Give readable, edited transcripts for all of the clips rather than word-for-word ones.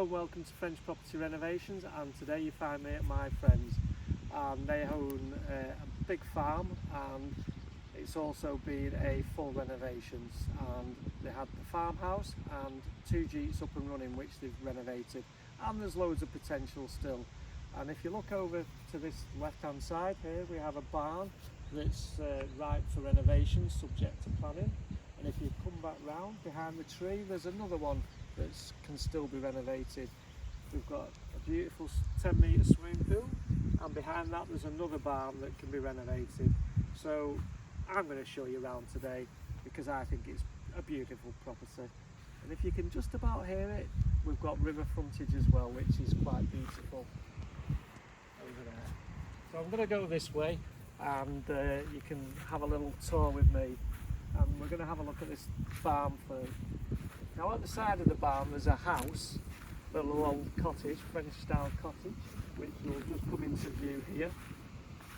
and welcome to French Property Renovations, and today you find me at my friend's. They own a big farm and it's also been a full renovations, and they had the farmhouse and 2 jites up and running which they've renovated, and there's loads of potential still. And if you look over to this left hand side here, we have a barn that's ripe for renovation subject to planning, and if you come back round behind the tree there's another one that can still be renovated. We've got a beautiful 10-metre swimming pool, and behind that there's another barn that can be renovated. So I'm going to show you around today because I think it's a beautiful property, and if you can just about hear it, we've got river frontage as well, which is quite beautiful over there. So I'm going to go this way and you can have a little tour with me, and we're going to have a look at this farm first. Now at the side of the barn there's a house, a little old cottage, French style cottage, which will just come into view here.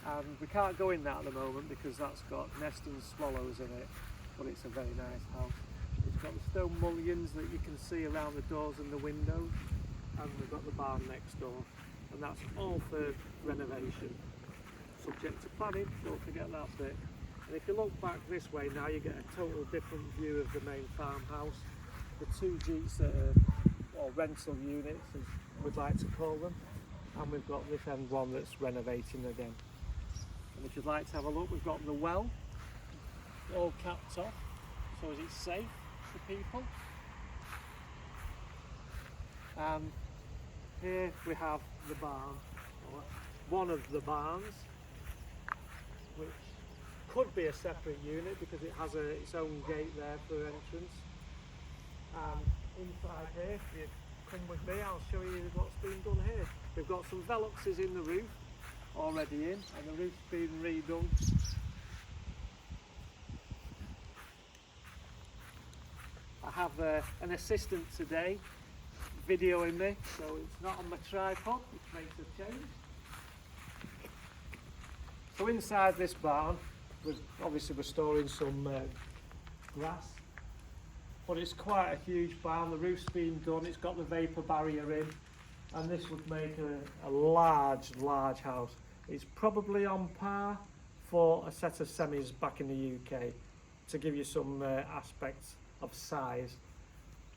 And we can't go in that at the moment because that's got nesting swallows in it, but it's a very nice house. It's got the stone mullions that you can see around the doors and the windows, and we've got the barn next door, and that's all for renovation. Subject to planning, don't forget that bit. And if you look back this way now, you get a total different view of the main farmhouse. The 2 jites that are, or rental units as we'd like to call them, and we've got this end one that's renovating again. And if you'd like to have a look, we've got the well all capped off, so is it safe for people. And here we have the barn, or one of the barns, which could be a separate unit because it has its own gate there for entrance. And inside here, if you come with me, I'll show you what's been done here. We've got some veluxes in the roof already in, and the roof's been redone. I have an assistant today videoing me, so it's not on my tripod, which makes a change. So inside this barn, we're storing some grass, but it's quite a huge barn. The roof's been done, it's got the vapour barrier in, and this would make a large house. It's probably on par for a set of semis back in the UK, to give you some aspects of size.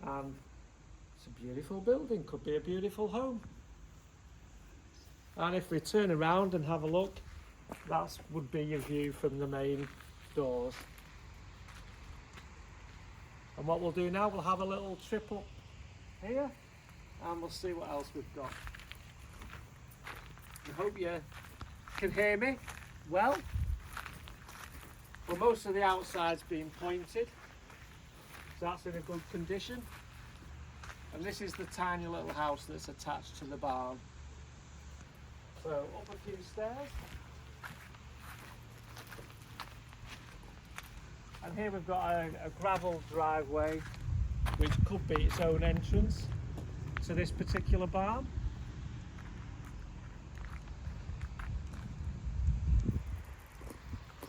And it's a beautiful building, could be a beautiful home. And if we turn around and have a look, that would be your view from the main doors. And what we'll do now, we'll have a little trip up here and we'll see what else we've got. I hope you can hear me well. Well, most of the outside's been pointed, so that's in a good condition. And this is the tiny little house that's attached to the barn. So up a few stairs. And here we've got a gravel driveway, which could be its own entrance to this particular barn.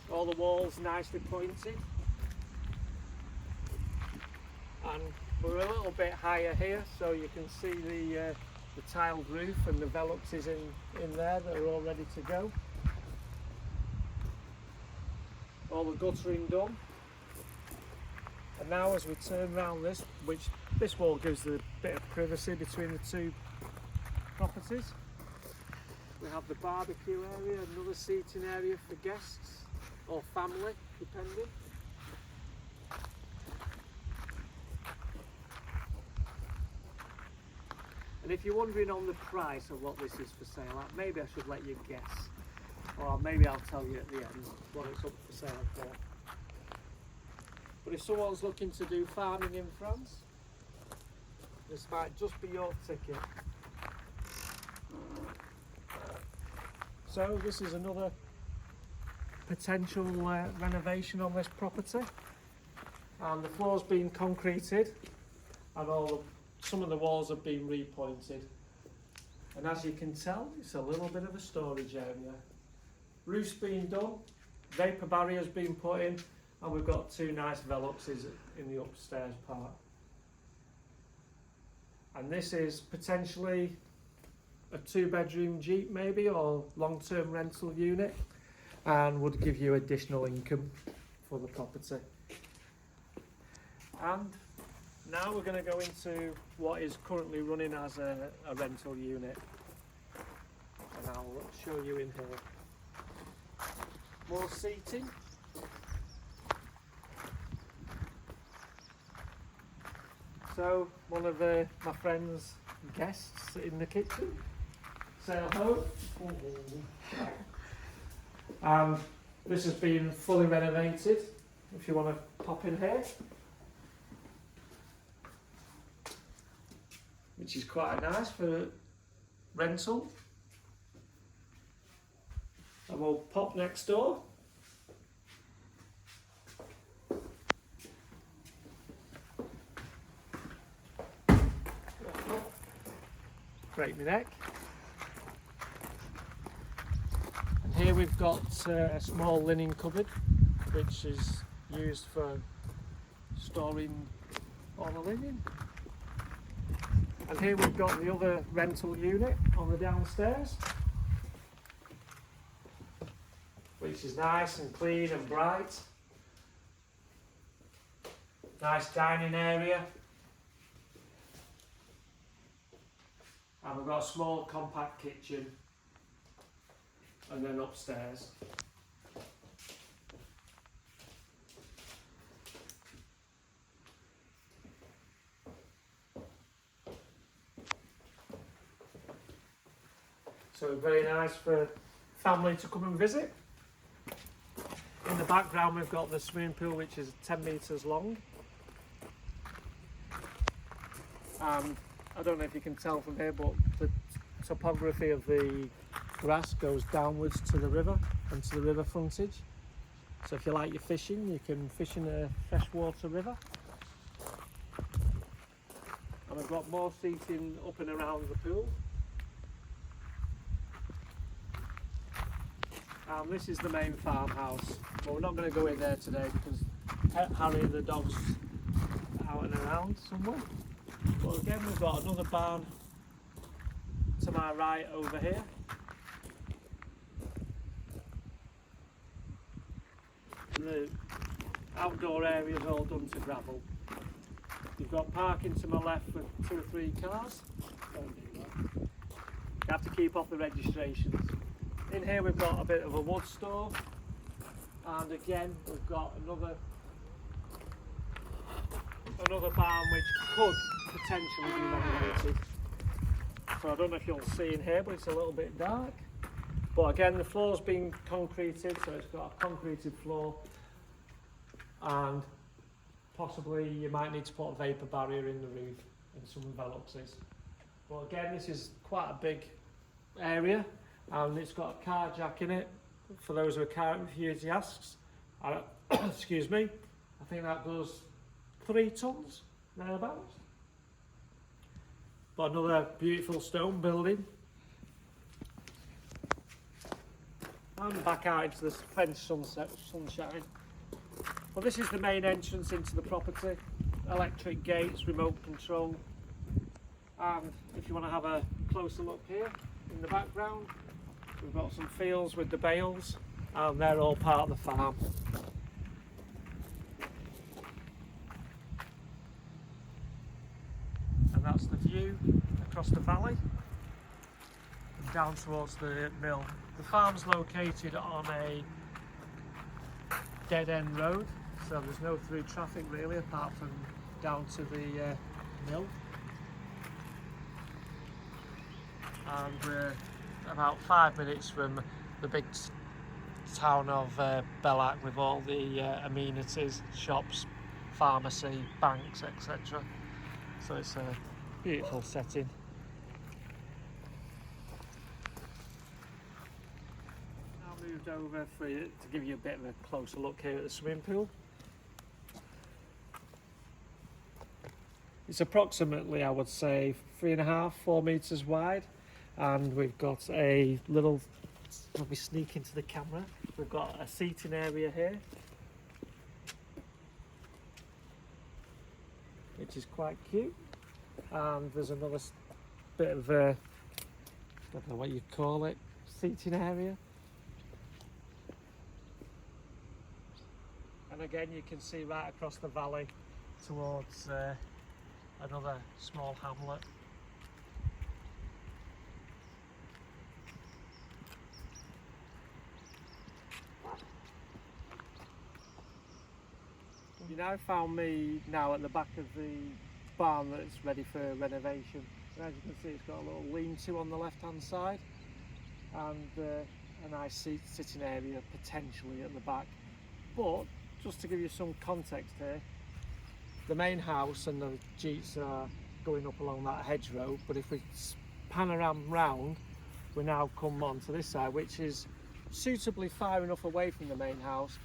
All the walls nicely pointed. And we're a little bit higher here, so you can see the tiled roof and the veluxes in there that are all ready to go. All the guttering done. And now as we turn around this wall gives a bit of privacy between the 2 properties. We have the barbecue area, another seating area for guests or family, depending. And if you're wondering on the price of what this is for sale at, maybe I should let you guess, or maybe I'll tell you at the end what it's up for sale for. But if someone's looking to do farming in France, this might just be your ticket. So this is another potential renovation on this property, and the floor's been concreted and some of the walls have been repointed, and as you can tell, it's a little bit of a storage area. Roof's been done, vapour barrier's been put in, and we've got 2 nice veluxes in the upstairs part. And this is potentially a 2-bedroom Jeep maybe, or long-term rental unit, and would give you additional income for the property. And now we're going to go into what is currently running as a rental unit, and I'll show you in here. More seating. So one of my friend's guests in the kitchen. Say hello. And this has been fully renovated. If you want to pop in here, which is quite nice for rental. And we'll pop next door. Break my neck. And here we've got a small linen cupboard, which is used for storing all the linen. And here we've got the other rental unit on the downstairs, which is nice and clean and bright. Nice dining area. And we've got a small compact kitchen, and then upstairs. So very nice for family to come and visit. In the background we've got the swimming pool, which is 10 metres long. And I don't know if you can tell from here, but the topography of the grass goes downwards to the river and to the river frontage. So if you like your fishing, you can fish in a freshwater river. And I've got more seating up and around the pool. And this is the main farmhouse. But we're not going to go in there today because Harry the dog's out and around somewhere. But again, we've got another barn to my right over here. And the outdoor area is all done to gravel. You've got parking to my left for 2 or 3 cars. Don't do that. You have to keep off the registrations. In here we've got a bit of a wood store. And again, we've got another barn which could potentially be renovated. So I don't know if you'll see in here, but it's a little bit dark. But again, the floor's been concreted, so it's got a concreted floor, and possibly you might need to put a vapour barrier in the roof in some envelopes. But again, this is quite a big area, and it's got a car jack in it for those who are car enthusiasts. Excuse me, I think that does 3 tonnes, thereabouts. But another beautiful stone building. And back out into the French sunshine. Well, this is the main entrance into the property. Electric gates, remote control. And if you want to have a closer look here in the background, we've got some fields with the bales, and they're all part of the farm. And that's the view across the valley and down towards the mill. The farm's located on a dead-end road, so there's no through traffic really, apart from down to the mill. And we're about 5 minutes from the big town of Bellac, with all the amenities, shops, pharmacy, banks, etc. So it's a beautiful setting. Now moved over to give you a bit of a closer look here at the swimming pool. It's approximately, I would say, 3.5, 4 metres wide, and we've got a little, let me sneak into the camera, we've got a seating area here, which is quite cute. and there's another bit of I don't know what you call it, seating area. And again, you can see right across the valley towards another small hamlet. You now found me now at the back of the barn that's ready for renovation. And as you can see, it's got a little lean-to on the left-hand side, and a nice sitting area potentially at the back. But just to give you some context here, the main house and the gites are going up along that hedgerow, but if we panorama round, we now come on to this side, which is suitably far enough away from the main house,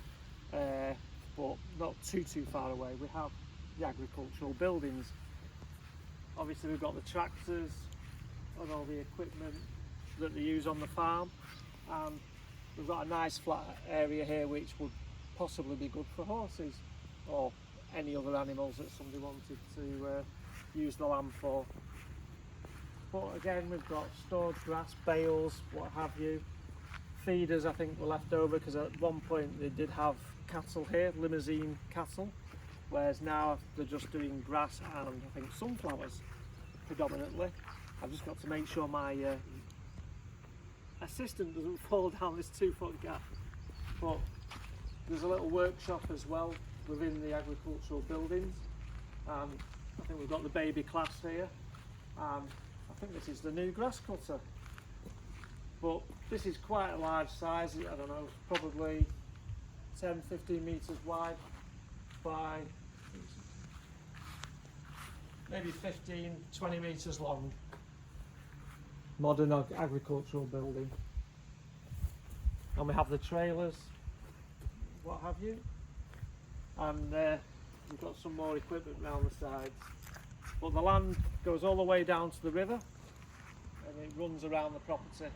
but not too far away. We have the agricultural buildings. Obviously we've got the tractors and all the equipment that they use on the farm, and we've got a nice flat area here which would possibly be good for horses or any other animals that somebody wanted to use the land for. But again, we've got stored grass, bales, what have you. Feeders I think were left over because at one point they did have cattle here, limousine cattle, whereas now they're just doing grass and I think sunflowers predominantly. I've just got to make sure my assistant doesn't fall down this 2-foot gap. But there's a little workshop as well within the agricultural buildings. I think we've got the baby class here. I think this is the new grass cutter. But this is quite a large size, I don't know, probably 10-15 metres wide by maybe 15-20 metres long. Modern agricultural building. And we have the trailers, what have you. And we've got some more equipment around the sides. But the land goes all the way down to the river and it runs around the property.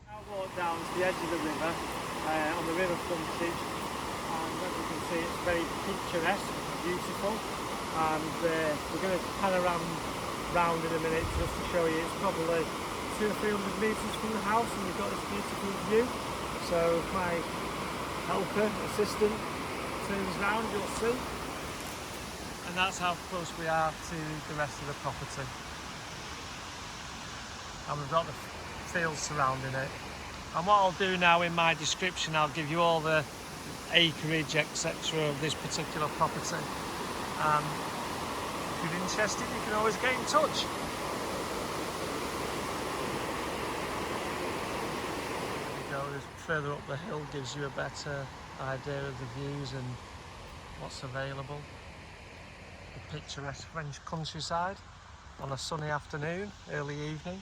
I walk down to the edge of the river on the river frontage, and as you can see it's very picturesque, beautiful, and we're going to panorama round in a minute just to show you. It's probably 200 or 300 metres from the house and we've got this beautiful view. So if my helper, assistant turns round, you'll see. And that's how close we are to the rest of the property. And we've got the fields surrounding it. And what I'll do now in my description, I'll give you all the acreage, etc. of this particular property. If you're interested, you can always get in touch. There we go, further up the hill gives you a better idea of the views and what's available. The picturesque French countryside on a sunny afternoon, early evening.